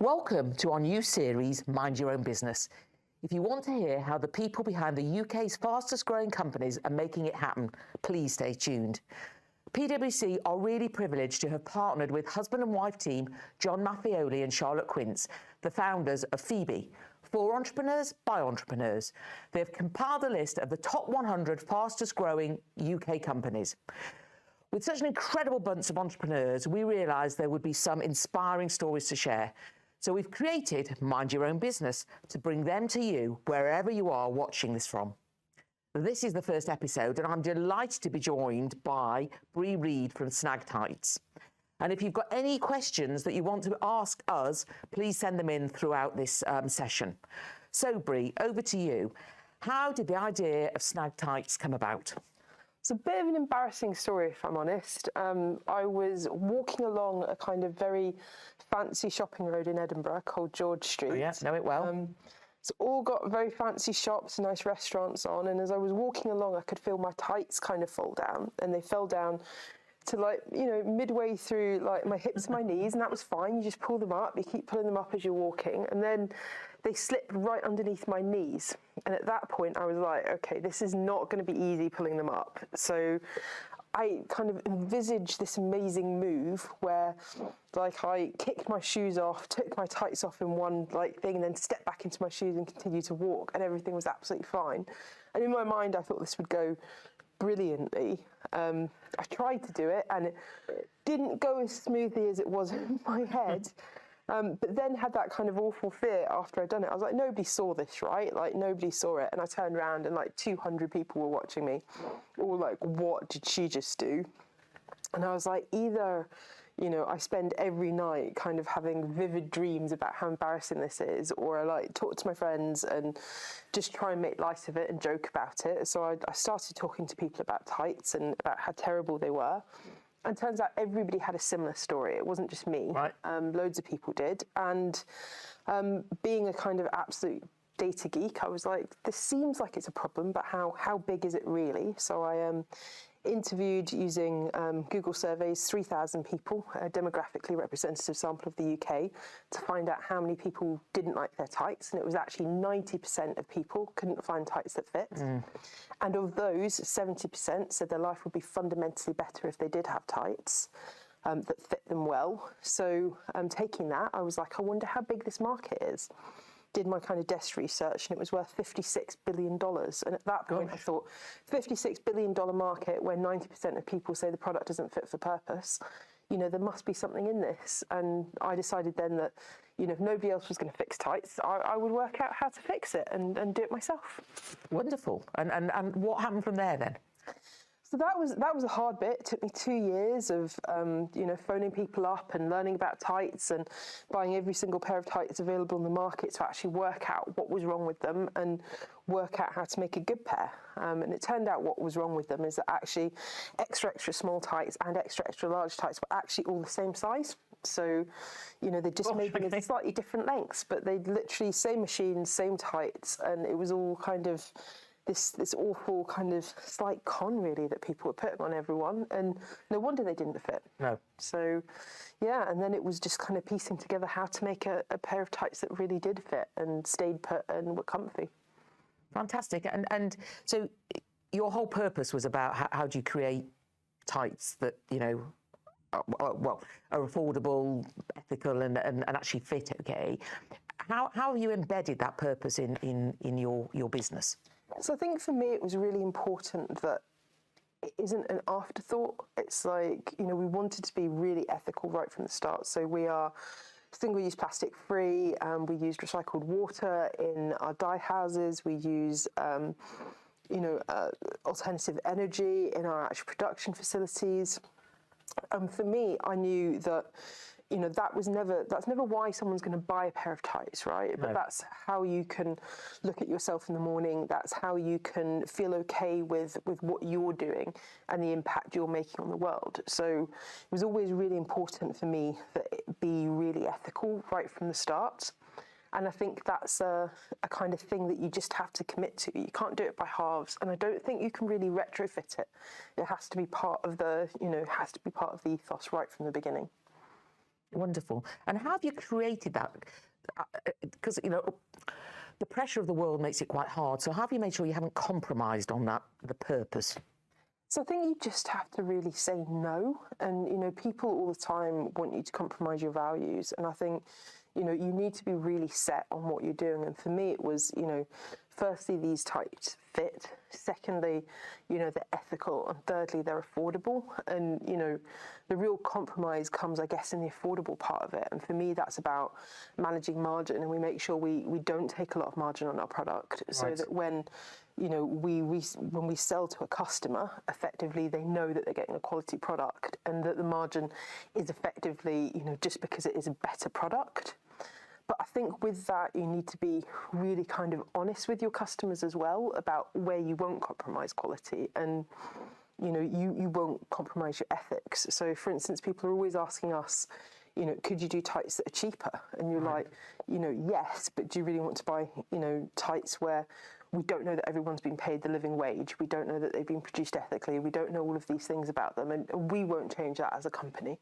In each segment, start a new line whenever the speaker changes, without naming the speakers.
Welcome to our new series, Mind Your Own Business. If you want to hear how the people behind the UK's fastest growing companies are making it happen, please stay tuned. PwC are really privileged to have partnered with husband and wife team John Maffioli and Charlotte Quince, the founders of Phoebe, for entrepreneurs by entrepreneurs. They have compiled a list of the top 100 fastest growing UK companies. With such an incredible bunch of entrepreneurs, we realised there would be some inspiring stories to share. So we've created Mind Your Own Business to bring them to you wherever you are watching this from. This is the first episode, and I'm delighted to be joined by Bree Reid from Snag Thights. And if you've got any questions that you want to ask us, please send them in throughout this session. So Bree, over to you. How did the idea of Snag Thights come about?
It's a bit of an embarrassing story, if I'm honest. I was walking along a kind of very fancy shopping road in Edinburgh called George Street.
Oh yeah, know it well.
It's all got very fancy shops, nice restaurants on, and as I was walking along, I could feel my tights kind of fall down, and they fell down to midway through my hips and my knees, and that was fine. You just pull them up, you keep pulling them up as you're walking, and then they slipped right underneath my knees. And at that point I was like, okay, this is not going to be easy pulling them up. So I kind of envisaged this amazing move where I kicked my shoes off, took my tights off in one thing, and then stepped back into my shoes and continued to walk, and everything was absolutely fine. And in my mind I thought this would go brilliantly. I tried to do it and it didn't go as smoothly as it was in my head. But then had that kind of awful fear after I'd done it. I was like, nobody saw this, right? Nobody saw it. And I turned around and 200 people were watching me, all what did she just do? And I was like, either, I spend every night kind of having vivid dreams about how embarrassing this is, or I talk to my friends and just try and make light of it and joke about it. So I started talking to people about tights and about how terrible they were. And turns out everybody had a similar story. It wasn't just me.
Right.
Loads of people did. And being a kind of absolute data geek, I was like, this seems like it's a problem, but how big is it really? So I interviewed using Google surveys 3,000 people, a demographically representative sample of the UK, to find out how many people didn't like their tights. And it was actually 90% of people couldn't find tights that fit. And of those, 70% said their life would be fundamentally better if they did have tights that fit them well. So taking that, I was like, I wonder how big this market is. Did my kind of desk research, and it was worth $56 billion. And at that point, I thought, $56 billion market where 90% of people say the product doesn't fit for purpose, there must be something in this. And I decided then that, if nobody else was going to fix tights, I would work out how to fix it and do it myself.
Wonderful. And what happened from there then?
So that was a hard bit. It took me 2 years of phoning people up and learning about tights and buying every single pair of tights available in the market to actually work out what was wrong with them and work out how to make a good pair. And it turned out what was wrong with them is that actually extra small tights and extra large tights were actually all the same size. So, they just made them in slightly different lengths, but they literally same machines, same tights, and it was all kind of this awful kind of slight con really that people were putting on everyone, and no wonder they didn't fit. No. So yeah, and then it was just kind of piecing together how to make a pair of tights that really did fit and stayed put and were comfy.
Fantastic. And so your whole purpose was about how do you create tights that are affordable, ethical, and actually fit okay. How have you embedded that purpose in your business?
So I think for me it was really important that it isn't an afterthought. It's we wanted to be really ethical right from the start. So we are single-use plastic free, we used recycled water in our dye houses, we use alternative energy in our actual production facilities. For me, I knew that that's never why someone's going to buy a pair of tights, right? No. But that's how you can look at yourself in the morning. That's how you can feel okay with what you're doing and the impact you're making on the world. So it was always really important for me that it be really ethical right from the start. And I think that's a kind of thing that you just have to commit to. You can't do it by halves, and I don't think you can really retrofit it. It has to be part of the ethos right from the beginning.
Wonderful. And how have you created that? Because, you know, the pressure of the world makes it quite hard. So how have you made sure you haven't compromised on that, the purpose?
So I think you just have to really say no. And, you know, people all the time want you to compromise your values. And I think, you know, you need to be really set on what you're doing. And for me, it was, you know, firstly, these tights fit. Secondly, you know, they're ethical. And thirdly, they're affordable. And, you know, the real compromise comes, I guess, in the affordable part of it. And for me, that's about managing margin. And we make sure we don't take a lot of margin on our product, so that when, you know, when we sell to a customer, effectively, they know that they're getting a quality product, and that the margin is effectively, you know, just because it is a better product. But I think with that, you need to be really kind of honest with your customers as well about where you won't compromise quality, and, you know, you won't compromise your ethics. So, for instance, people are always asking us, you know, could you do tights that are cheaper? And you're like, you know, yes, but do you really want to buy, you know, tights where we don't know that everyone's been paid the living wage, we don't know that they've been produced ethically, we don't know all of these things about them, and we won't change that as a company.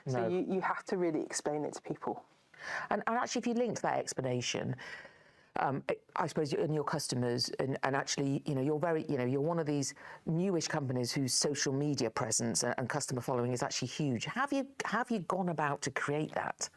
No. So you have to really explain it to people.
And actually, if you link to that explanation, I suppose, and your customers, and actually, you know, you're very, you know, you're one of these newish companies whose social media presence and customer following is actually huge. How have you gone about to create that?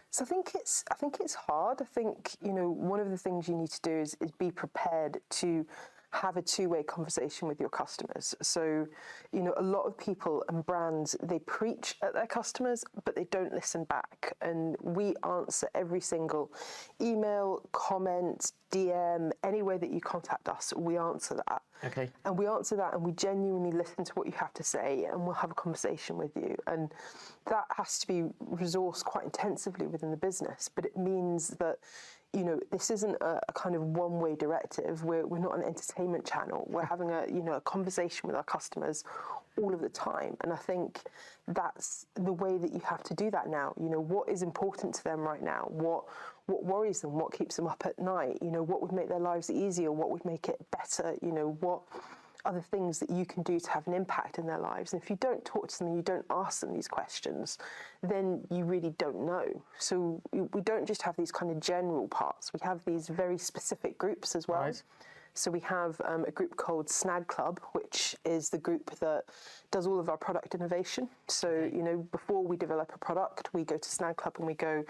So I think it's hard. I think, you know, one of the things you need to do is be prepared to have a two-way conversation with your customers. So, you know, a lot of people and brands, they preach at their customers, but they don't listen back. And we answer every single email, comment, DM, any way that you contact us, we answer that.
Okay.
And we answer that, and we genuinely listen to what you have to say, and we'll have a conversation with you. And that has to be resourced quite intensively within the business, but it means that, you know, this isn't a kind of one-way directive. We're not an entertainment channel. We're having a conversation with our customers all of the time. And I think that's the way that you have to do that now. You know, what is important to them right now? What worries them? What keeps them up at night? You know, what would make their lives easier? What would make it better? You know, what other things that you can do to have an impact in their lives? And if you don't talk to them and you don't ask them these questions, then you really don't know. So we don't just have these kind of general parts. We have these very specific groups as well. Right. So we have a group called Snag Club, which is the group that does all of our product innovation. So, you know, before we develop a product, we go to Snag Club and we go,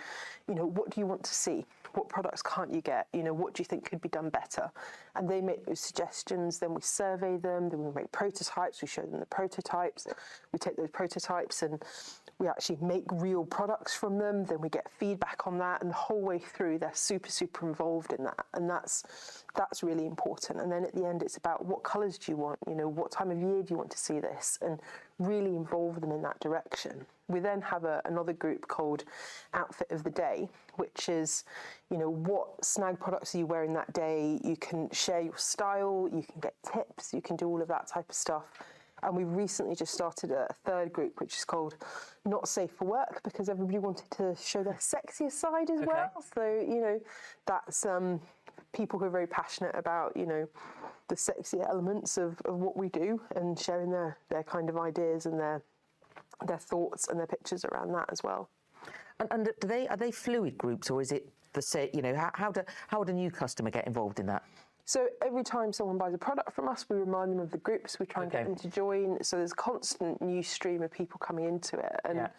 you know, what do you want to see? What products can't you get? You know, what do you think could be done better? And they make those suggestions, then we survey them, then we make prototypes, we show them the prototypes, we take those prototypes and we actually make real products from them, then we get feedback on that, and the whole way through they're super, super involved in that. And that's really important. And then at the end it's about what colours do you want, you know, what time of year do you want to see this, and really involve them in that direction. We then have another group called Outfit of the Day, which is, you know, what Snag products are you wearing that day? You can share your style, you can get tips, you can do all of that type of stuff. And we've recently just started a third group, which is called Not Safe for Work, because everybody wanted to show their sexier side as well. So, you know, that's people who are very passionate about, you know, the sexy elements of what we do, and sharing their kind of ideas and their thoughts and their pictures around that as well.
And are they fluid groups, or is it the same? You know, how would a new customer get involved in that?
So every time someone buys a product from us, we remind them of the groups. We try and get them to join. So there's a constant new stream of people coming into it. And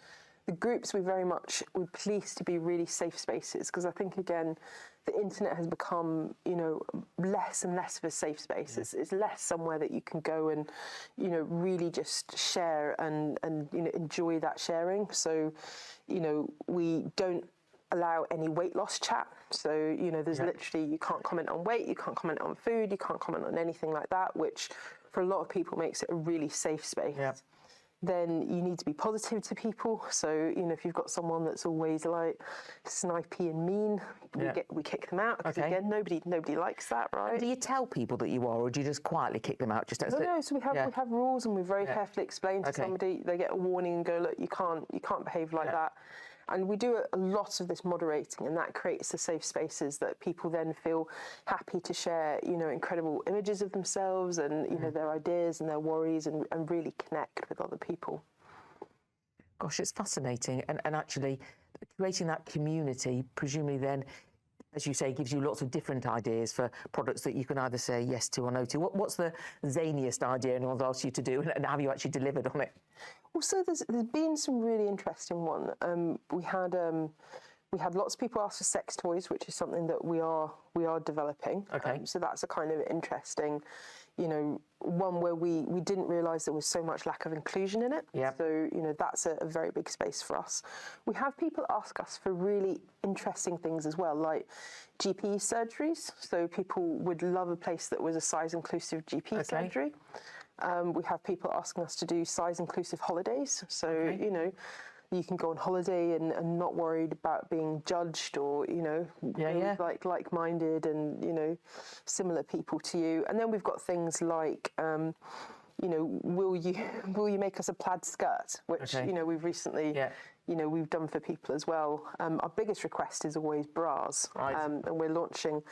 the groups, we're pleased to be really safe spaces, because I think, again, the internet has become, you know, less and less of a safe space. It's less somewhere that you can go and, you know, really just share and you know, enjoy that sharing. So, you know, we don't allow any weight loss chat. So, you know, there's literally, you can't comment on weight, you can't comment on food, you can't comment on anything like that, which for a lot of people makes it a really safe space. Then you need to be positive to people. So, you know, if you've got someone that's always like snipey and mean, we kick them out. Because again, nobody likes that, right?
And do you tell people that you are, or do you just quietly kick them out? Just as
no. So we have rules, and we very carefully explain to somebody. They get a warning and go, look, you can't behave like that. And we do a lot of this moderating, and that creates the safe spaces that people then feel happy to share, you know, incredible images of themselves and, you know, their ideas and their worries, and really connect with other people.
Gosh, it's fascinating. And actually, creating that community, presumably then, as you say, gives you lots of different ideas for products that you can either say yes to or no to. What's the zaniest idea anyone's asked you to do, and have you actually delivered on it?
Well, so there's been some really interesting one. We had lots of people ask for sex toys, which is something that we are developing.
Okay.
So that's a kind of interesting, one where we didn't realise there was so much lack of inclusion in it.
Yep.
So, that's a very big space for us. We have people ask us for really interesting things as well, like GP surgeries. So people would love a place that was a size-inclusive GP surgery. We have people asking us to do size-inclusive holidays. So, you can go on holiday and not worried about being judged or, like-minded and, similar people to you. And then we've got things like, will you make us a plaid skirt, which, we've recently, we've done for people as well. Our biggest request is always bras.
Right.
And we're launching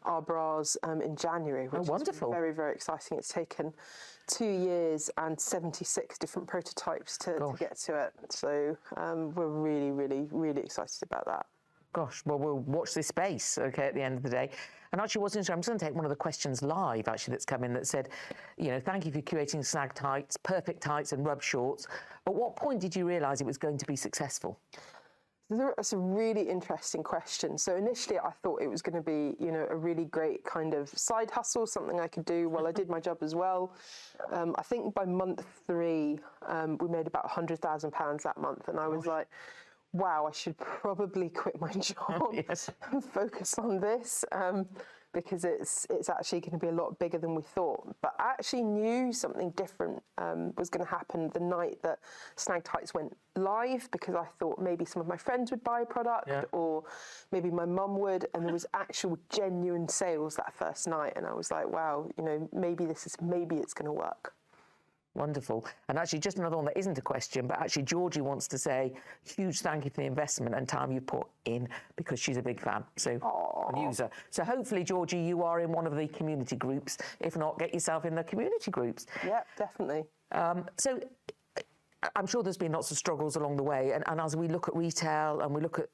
our bras in January, which is very, very exciting. It's taken 2 years and 76 different prototypes to get to it. So we're really, really, really excited about that.
Gosh, well, we'll watch this space, okay, at the end of the day. And actually, what's interesting, I'm just going to take one of the questions live, actually, that's come in that said, thank you for curating Snag Tights, perfect tights and rub shorts. At what point did you realise it was going to be successful?
That's a really interesting question. So initially I thought it was going to be, a really great kind of side hustle, something I could do while I did my job as well. I think by month 3, we made about £100,000 that month. And I was like, wow, I should probably quit my job and focus on this. Because it's actually going to be a lot bigger than we thought. But I actually knew something different was going to happen the night that Snag Thights went live, because I thought maybe some of my friends would buy a product or maybe my mum would, and there was actual genuine sales that first night, and I was like, wow, maybe it's going to work.
Wonderful. And actually, just another one that isn't a question, but actually Georgie wants to say huge thank you for the investment and time you put in, because she's a big fan, so a user. So hopefully, Georgie, you are in one of the community groups. If not, get yourself in the community groups.
Yeah, definitely.
So I'm sure there's been lots of struggles along the way, and as we look at retail and we look at,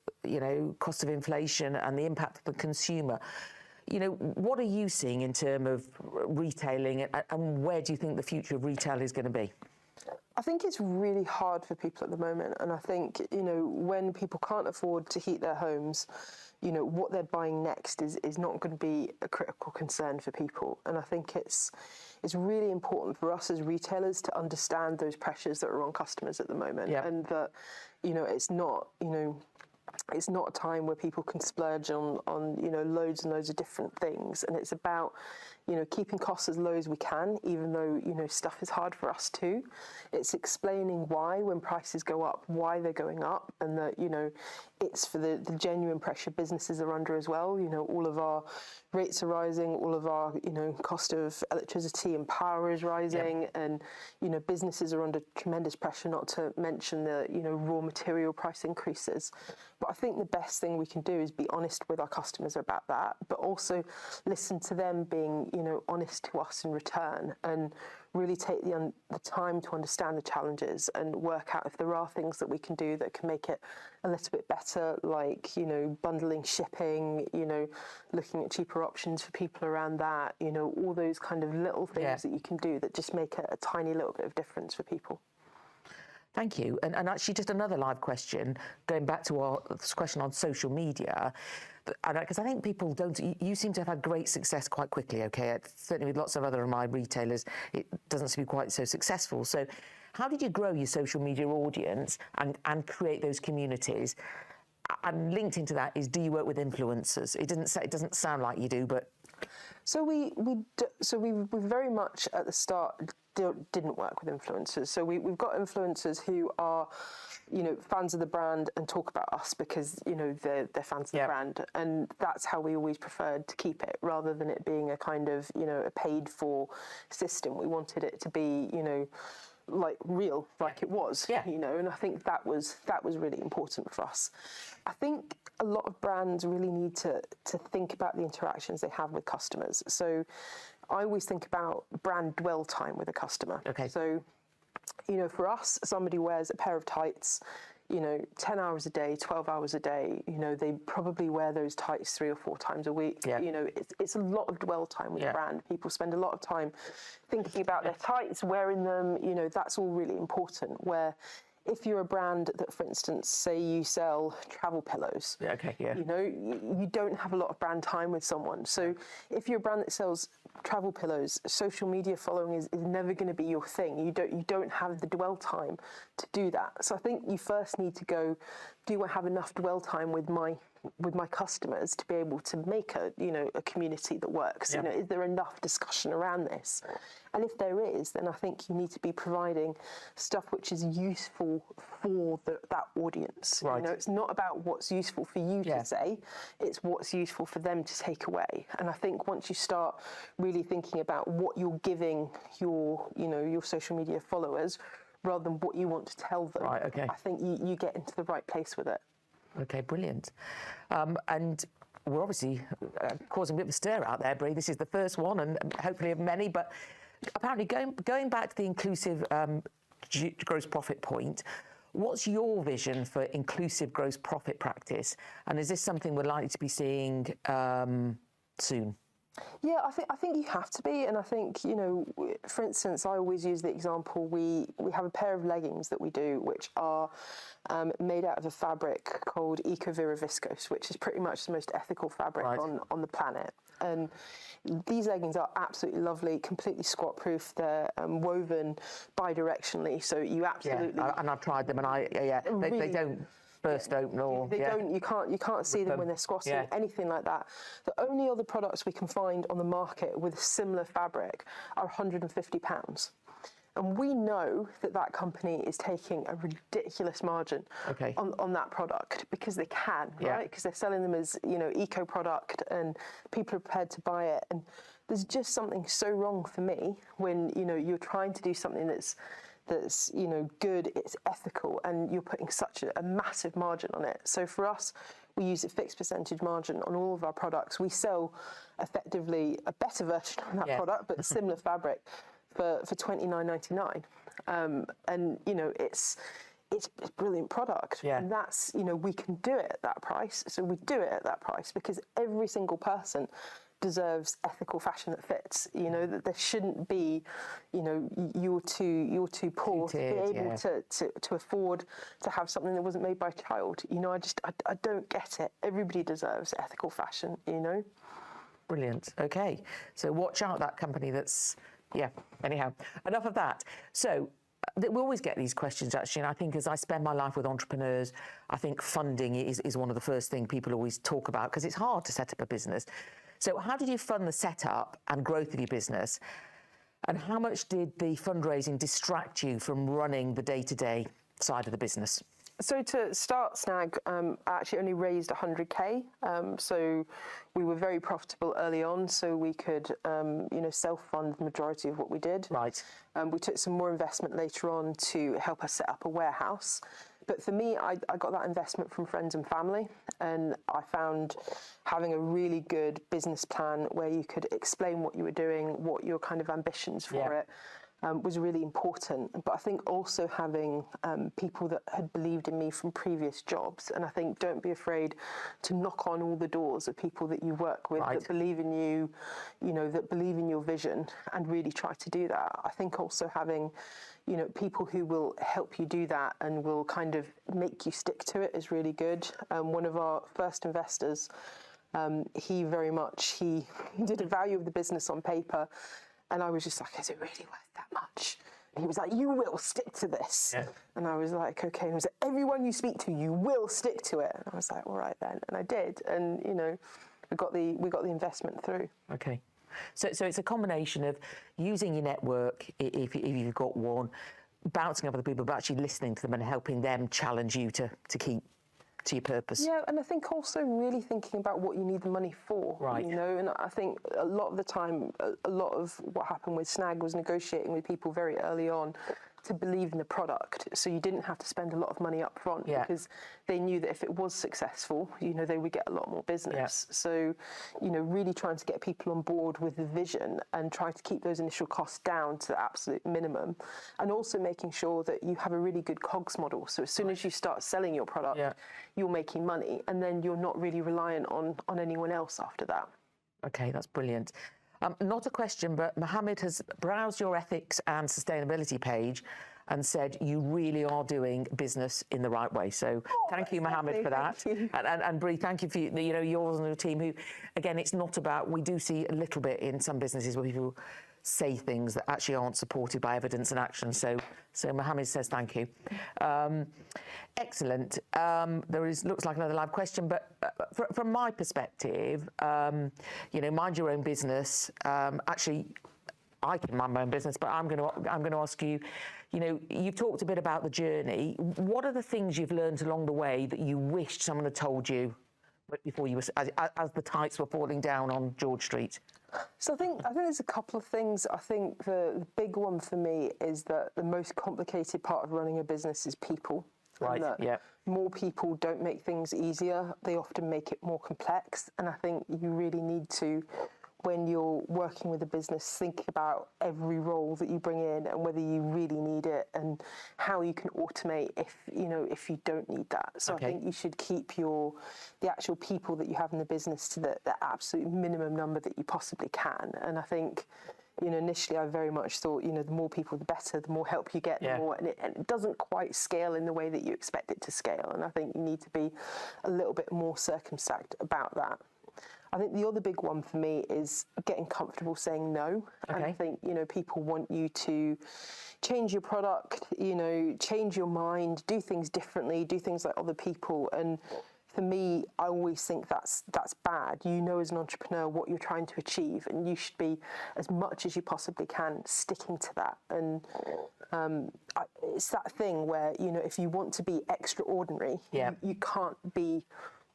cost of inflation and the impact of the consumer, what are you seeing in terms of retailing, and where do you think the future of retail is going to be?
I think it's really hard for people at the moment, and I think, when people can't afford to heat their homes, what they're buying next is not going to be a critical concern for people. And I think it's really important for us as retailers to understand those pressures that are on customers at the moment, and that, it's not a time where people can splurge on loads and loads of different things, and it's about keeping costs as low as we can, even though stuff is hard for us too. It's explaining why, when prices go up, why they're going up, and that it's for the genuine pressure businesses are under as well. All of our rates are rising, all of our cost of electricity and power is rising, and businesses are under tremendous pressure, not to mention the raw material price increases. But I think the best thing we can do is be honest with our customers about that, but also listen to them being honest to us in return, and really take the time to understand the challenges and work out if there are things that we can do that can make it a little bit better, like bundling shipping, looking at cheaper options for people around that, all those kind of little things that you can do that just make a tiny little bit of difference for people.
Thank you. And actually, just another live question, going back to our question on social media, because I think people don't, you seem to have had great success quite quickly, okay? Certainly with lots of other of my retailers, it doesn't seem to be quite so successful. So how did you grow your social media audience and create those communities? And linked into that is, do you work with influencers? It doesn't sound like you do, but...
So we very much at the start didn't work with influencers. So we've got influencers who are, fans of the brand and talk about us because, they're fans of the brand. And that's how we always preferred to keep it, rather than it being a kind of, a paid for system. We wanted it to be, like real, like it was, and I think that was really important for us. I think a lot of brands really need to think about the interactions they have with customers. So I always think about brand dwell time with a customer.
Okay.
So, for us, somebody wears a pair of tights, 10 hours a day, 12 hours a day, they probably wear those tights 3 or 4 times a week.
Yeah.
It's a lot of dwell time with
Yeah.
the brand. People spend a lot of time thinking about their tights, wearing them, that's all really important. Where if you're a brand that, for instance, say you sell travel pillows, you don't have a lot of brand time with someone. So if you're a brand that sells travel pillows, social media following is never going to be your thing. You don't have the dwell time to do that. So I think you first need to go, do I have enough dwell time with my customers to be able to make a community that works?
Yeah.
Is there enough discussion around this? And if there is, then I think you need to be providing stuff which is useful for that audience.
Right.
It's not about what's useful for you to say, it's what's useful for them to take away. And I think once you start really thinking about what you're giving your social media followers rather than what you want to tell them,
right, okay.
I think you get into the right place with it.
Okay, brilliant. And we're obviously causing a bit of a stir out there, Brie. This is the first one, and hopefully of many. But apparently, going back to the inclusive gross profit point, what's your vision for inclusive gross profit practice? And is this something we're likely to be seeing soon?
Yeah, I think you have to be, and I think for instance, I always use the example. We have a pair of leggings that we do, which are made out of a fabric called Ecovira Viscose, which is pretty much the most ethical fabric on the planet. And these leggings are absolutely lovely, completely squat proof. They're woven bi-directionally, so you absolutely.
Yeah, and I've tried them, and they don't burst open or
they don't. You can't see them when they're squatting, anything like that. The only other products we can find on the market with similar fabric are £150. And we know that company is taking a ridiculous margin on that product because they can, right? Because they're selling them as, eco product and people are prepared to buy it. And there's just something so wrong for me when, you're trying to do something that's good, it's ethical, and you're putting such a massive margin on it. So for us, we use a fixed percentage margin on all of our products. We sell effectively a better version of that product, but similar fabric for £29.99. And it's a brilliant product. Yeah. And that's, we can do it at that price. So we do it at that price because every single person deserves ethical fashion that fits. That there shouldn't be, you're too poor to be able to afford to have something that wasn't made by a child. I don't get it. Everybody deserves ethical fashion.
Brilliant. Okay, so watch out that company that's. Yeah, anyhow, enough of that. So we always get these questions, actually, and I think as I spend my life with entrepreneurs, I think funding is one of the first things people always talk about because it's hard to set up a business. So how did you fund the setup and growth of your business? And how much did the fundraising distract you from running the day-to-day side of the business?
So to start Snag, I actually only raised 100k. So we were very profitable early on, so we could, self-fund the majority of what we did.
Right.
We took some more investment later on to help us set up a warehouse. But for me, I got that investment from friends and family, and I found having a really good business plan where you could explain what you were doing, what your kind of ambitions for it, was really important. But I think also having people that had believed in me from previous jobs, and I think don't be afraid to knock on all the doors of people that you work with that believe in you, that believe in your vision and really try to do that. I think also having people who will help you do that and will kind of make you stick to it is really good. One of our first investors, he did a value of the business on paper, and I was just like, is it really worth that much? And he was like, you will stick to this. Yeah. And I was like, okay. And he was like, everyone you speak to, you will stick to it. And I was like, all right then. And I did. And, we got the investment through. Okay.
So it's a combination of using your network, if you've got one, bouncing off other people, but actually listening to them and helping them challenge you to keep to your purpose.
Yeah, and I think also really thinking about what you need the money for.
Right.
And I think a lot of the time, a lot of what happened with Snag was negotiating with people very early on to believe in the product, so you didn't have to spend a lot of money up front because they knew that if it was successful, they would get a lot more business. So, really trying to get people on board with the vision and try to keep those initial costs down to the absolute minimum, and also making sure that you have a really good COGS model. So as soon as you start selling your product, you're making money, and then you're not really reliant on anyone else after that.
Okay, that's brilliant. Not a question, but Mohammed has browsed your ethics and sustainability page and said you really are doing business in the right way. So thank you, Mohammed, for that. And Bree, thank you for yours and your team. Who, again, it's not about. We do see a little bit in some businesses where people say things that actually aren't supported by evidence and action. So Mohammed says thank you. Excellent. Looks like another live question, but from my perspective, mind your own business. Actually, I can mind my own business, but I'm going to ask you. You've talked a bit about the journey. What are the things you've learned along the way that you wished someone had told you before you were as the tights were falling down on George Street?
So I think there's a couple of things. I think the big one for me is that the most complicated part of running a business is people.
Right. Yeah.
More people don't make things easier. They often make it more complex. And I think you really need to, when you're working with a business, think about every role that you bring in and whether you really need it and how you can automate if you don't need that. So I think you should keep the actual people that you have in the business to the absolute minimum number that you possibly can. And I think, initially I very much thought, the more people, the better, the more help you get, the more, and it doesn't quite scale in the way that you expect it to scale. And I think you need to be a little bit more circumspect about that. I think the other big one for me is getting comfortable saying no. And I think, people want you to change your product, change your mind, do things differently, do things like other people. And for me, I always think that's bad. As an entrepreneur what you're trying to achieve, and you should be, as much as you possibly can, sticking to that. And it's that thing where, if you want to be extraordinary, you can't be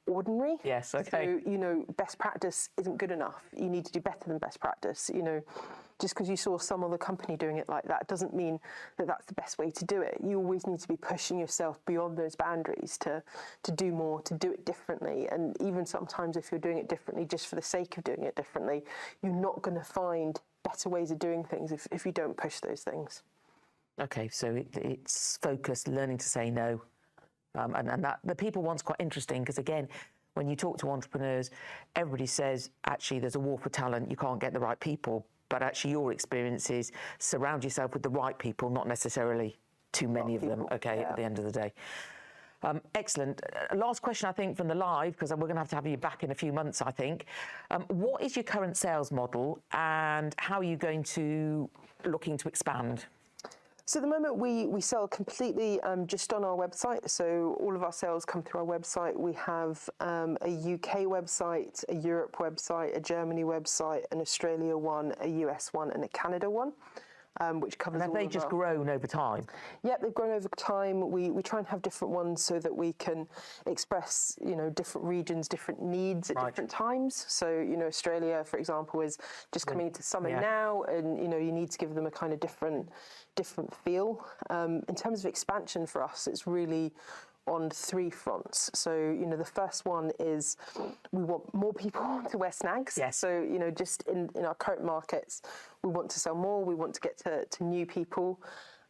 ordinary.
Yes, okay.
So, best practice isn't good enough. You need to do better than best practice. Just because you saw some other company doing it like that doesn't mean that that's the best way to do it. You always need to be pushing yourself beyond those boundaries to do more, to do it differently. And even sometimes if you're doing it differently just for the sake of doing it differently, you're not going to find better ways of doing things if you don't push those things. Okay, so it's focused, learning to say no. And that the people one's quite interesting because, again, when you talk to entrepreneurs, everybody says, actually, there's a war for talent. You can't get the right people. But actually, your experience is surround yourself with the right people, not necessarily too many of them, at the end of the day. Excellent. Last question, I think, from the live, because we're going to have you back in a few months, I think. What is your current sales model and how are you looking to expand? So at the moment we sell completely just on our website. So all of our sales come through our website. We have a UK website, a Europe website, a Germany website, an Australia one, a US one, and a Canada one. Which covers. And have they just grown over time? Yeah, they've grown over time. We try and have different ones so that we can express, different regions, different needs at different times. So, Australia, for example, is just coming into summer now, and you need to give them a kind of different feel. In terms of expansion for us, it's really on three fronts. So, the first one is we want more people to wear snags. Yes. So, just in our current markets, we want to sell more, we want to get to new people.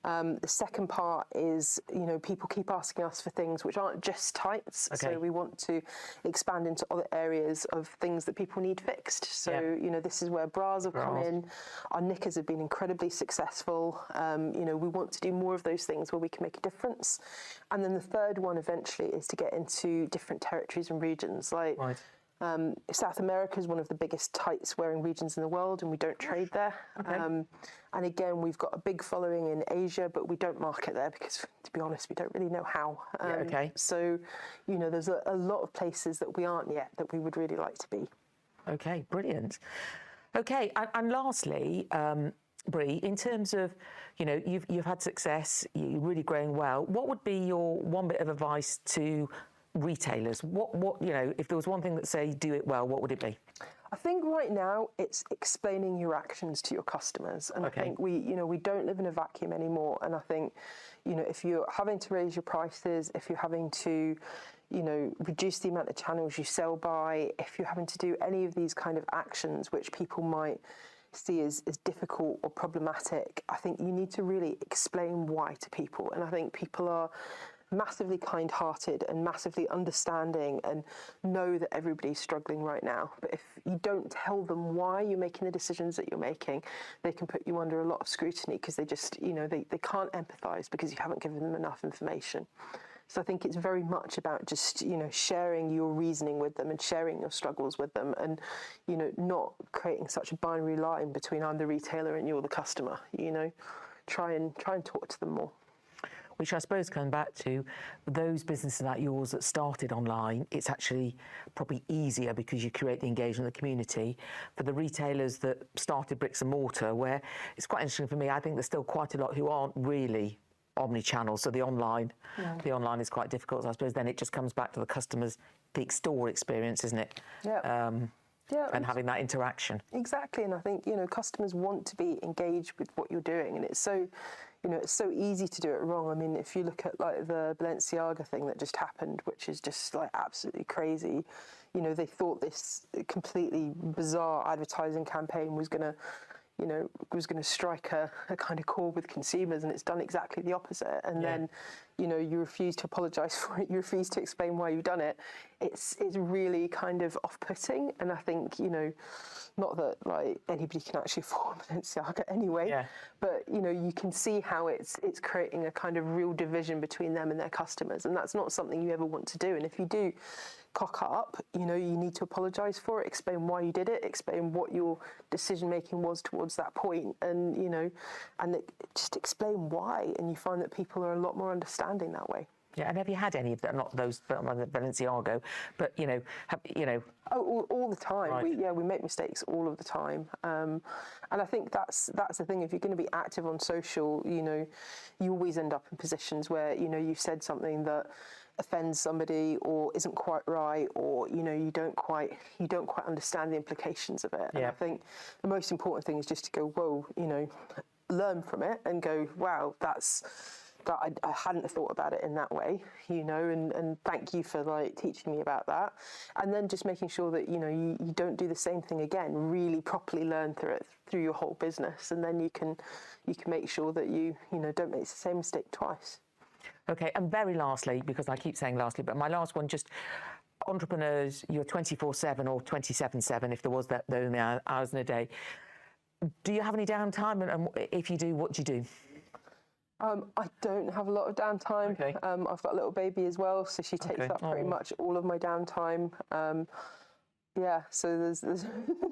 The second part is, people keep asking us for things which aren't just tights. Okay. So we want to expand into other areas of things that people need fixed. So, this is where bras have come in. Our knickers have been incredibly successful. We want to do more of those things where we can make a difference. And then the third one eventually is to get into different territories and regions. South America is one of the biggest tights wearing regions in the world, and we don't trade there. Okay. And again, we've got a big following in Asia, but we don't market there because, to be honest, we don't really know how. So, there's a lot of places that we aren't yet that we would really like to be. Okay, brilliant. Okay, and lastly, Bree, in terms of, you've had success, you're really growing well. What would be your one bit of advice to retailers? What if there was one thing that say do it well, what would it be? I think right now it's explaining your actions to your customers, and
Okay.
I think we don't live in a vacuum anymore. And I think, if you're having to raise your prices, if you're having to, reduce the amount of channels you sell by, if you're having to do any of these kind of actions which people might see as difficult or problematic, I think you need to really explain why to people. And I think people are massively kind-hearted and massively understanding and know that everybody's struggling right now. But if you don't tell them why you're making the decisions that you're making, they can put you under a lot of scrutiny because they just, they can't empathise because you haven't given them enough information. So I think it's very much about just, sharing your reasoning with them and sharing your struggles with them, and, not creating such a binary line between I'm the retailer and you're the customer. Try and talk to them more.
Which I suppose comes back to those businesses like yours that started online. It's actually probably easier because you create the engagement of the community. For the retailers that started bricks and mortar, where it's quite interesting for me, I think there's still quite a lot who aren't really omni-channel, so the online is quite difficult. So I suppose then it just comes back to the customer's peak store experience, isn't it?
Yeah.
And having that interaction.
Exactly, and I think customers want to be engaged with what you're doing, and it's so it's so easy to do it wrong. I mean, if you look at like the Balenciaga thing that just happened, which is just like absolutely crazy, they thought this completely bizarre advertising campaign was going to strike a kind of chord with consumers, and it's done exactly the opposite. And then, you refuse to apologise for it, you refuse to explain why you've done it. It's really kind of off-putting, and I think, not that like anybody can actually afford Balenciaga anyway, but you can see how it's creating a kind of real division between them and their customers, and that's not something you ever want to do. And if you do cock up, you need to apologise for it, explain why you did it, explain what your decision making was towards that point, and just explain why, and you find that people are a lot more understanding that way.
Yeah, and have you had any of that? Not those Balenciaga, but
Oh, all the time.
Right.
We make mistakes all of the time, and I think that's the thing. If you're going to be active on social, you always end up in positions where you've said something that offends somebody or isn't quite right, or you don't quite understand the implications of it. And I think the most important thing is just to go, whoa, learn from it and go, wow, I hadn't thought about it in that way, and thank you for like teaching me about that. And then just making sure that you don't do the same thing again, really properly learn through your whole business, and then you can make sure that you don't make the same mistake twice.
Okay, and very lastly, because I keep saying lastly, but my last one, just entrepreneurs, you're 24/7 or 27/7 if there was that those hours in a day. Do you have any downtime? And if you do, what do you do?
I don't have a lot of downtime.
Okay.
I've got a little baby as well, so she takes up pretty much all of my downtime. So there's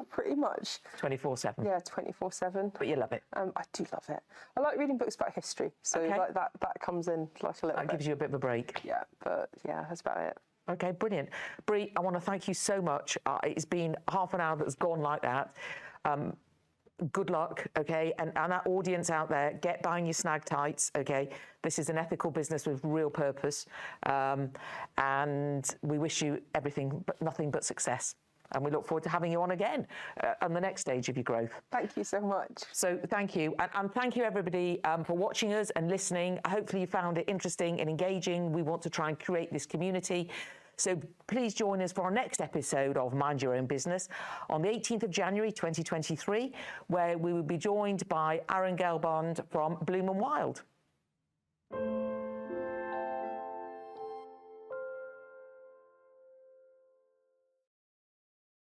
pretty much
24/7.
Yeah, 24/7.
But you love it.
I do love it. I like reading books about history, so like that comes in like a little bit.
That gives you a bit of a break.
Yeah, but that's about it.
Okay, brilliant. Bree, I want to thank you so much. It's been half an hour that's gone like that. Good luck, okay? And that audience out there, get buying your Snag Thights, okay? This is an ethical business with real purpose. And we wish you everything, but nothing but success. And we look forward to having you on again on the next stage of your growth.
Thank you so much.
So thank you. And thank you, everybody, for watching us and listening. Hopefully you found it interesting and engaging. We want to try and create this community. So please join us for our next episode of Mind Your Own Business on the 18th of January 2023, where we will be joined by Aaron Gelbond from Bloom and Wild.